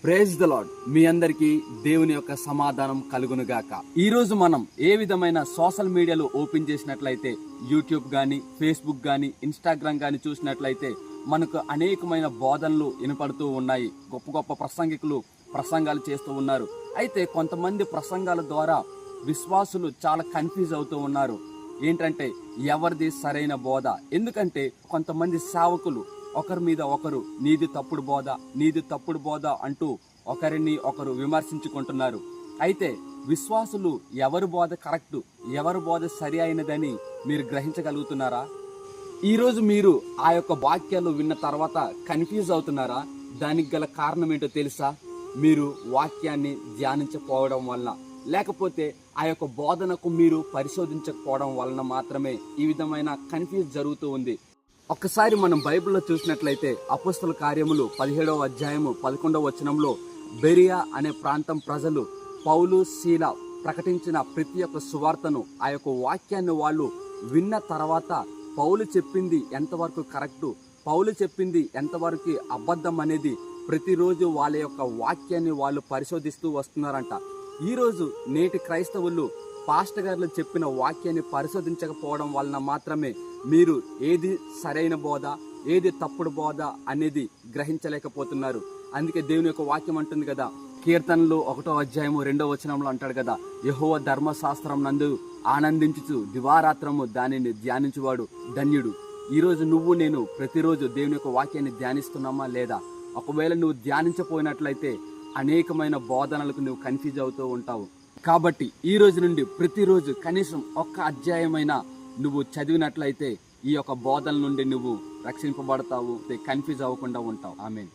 Praise the lord. మీ అందరికీ దేవుని యొక్క సమాధానం కలుగునుగాక. ఈ రోజు మనం ఏ విధమైన సోషల్ మీడియాలో ఓపెన్ చేసినట్లయితే, యూట్యూబ్ గానీ, ఫేస్బుక్ గానీ, ఇన్స్టాగ్రామ్ గానీ చూసినట్లయితే మనకు అనేకమైన బోధనలు వినపడుతూ ఉన్నాయి. గొప్ప గొప్ప ప్రసంగికులు ప్రసంగాలు చేస్తూ ఉన్నారు. అయితే కొంతమంది ప్రసంగాల ద్వారా విశ్వాసులు చాలా కన్ఫ్యూజ్ అవుతూ ఉన్నారు. ఏంటంటే ఎవరిది సరైన బోధ? ఎందుకంటే కొంతమంది సేవకులు ఒకరి మీద ఒకరు నీది తప్పుడు బోధ అంటూ ఒకరిని ఒకరు విమర్శించుకుంటున్నారు. అయితే విశ్వాసులు ఎవరి బోధ కరెక్ట్, ఎవరి బోధ సరి అయినదని మీరు గ్రహించగలుగుతున్నారా? ఈరోజు మీరు ఆ యొక్క వాక్యాలు విన్న తర్వాత కన్ఫ్యూజ్ అవుతున్నారా? దానికి గల కారణం ఏంటో తెలుసా? మీరు వాక్యాన్ని ధ్యానించకపోవడం వలన, లేకపోతే ఆ యొక్క బోధనకు మీరు పరిశోధించకపోవడం వలన మాత్రమే ఈ విధమైన కన్ఫ్యూజ్ జరుగుతూ ఉంది. ఒక్కసారి మనం బైబిల్లో చూసినట్లయితే అపోస్తల కార్యములు 17వ అధ్యాయము 11వ వచనంలో బెరియా అనే ప్రాంతం ప్రజలు పౌలు, శీల ప్రకటించిన ప్రతి ఒక్క సువార్తను, ఆ యొక్క వాక్యాన్ని వాళ్ళు విన్న తర్వాత పౌలు చెప్పింది ఎంతవరకు కరెక్టు, పౌలు చెప్పింది ఎంతవరకు అబద్ధం అనేది ప్రతిరోజు వాళ్ళ యొక్క వాక్యాన్ని వాళ్ళు పరిశోధిస్తూ వస్తున్నారంట. ఈరోజు నేటి క్రైస్తవులు పాస్టర్ గారు చెప్పిన వాక్యాన్ని పరిశోధించకపోవడం వలన మాత్రమే మీరు ఏది సరైన బోధ, ఏది తప్పుడు బోధ అనేది గ్రహించలేకపోతున్నారు. అందుకే దేవుని యొక్క వాక్యం అంటుంది కదా, కీర్తనలు 1వ అధ్యాయము 2వ వచనంలో అంటాడు కదా, యెహోవా ధర్మశాస్త్రం నందు ఆనందించుచు దివారాత్రము దానిని ధ్యానించువాడు ధన్యుడు. ఈరోజు నువ్వు నేను ప్రతిరోజు దేవుని యొక్క వాక్యాన్ని ధ్యానిస్తున్నామా లేదా? ఒకవేళ నువ్వు ధ్యానించపోయినట్లయితే అనేకమైన బోధనలకు నువ్వు కన్ఫ్యూజ్ అవుతూ ఉంటావు. కాబట్టి ఈ రోజు నుండి ప్రతిరోజు కనీసం ఒక్క అధ్యాయమైనా నువ్వు చదివినట్లయితే ఈ యొక్క బోధన నుండి నువ్వు రక్షింపబడతావు, కన్ఫ్యూజ్ అవ్వకుండా ఉంటావు. ఆమేన్.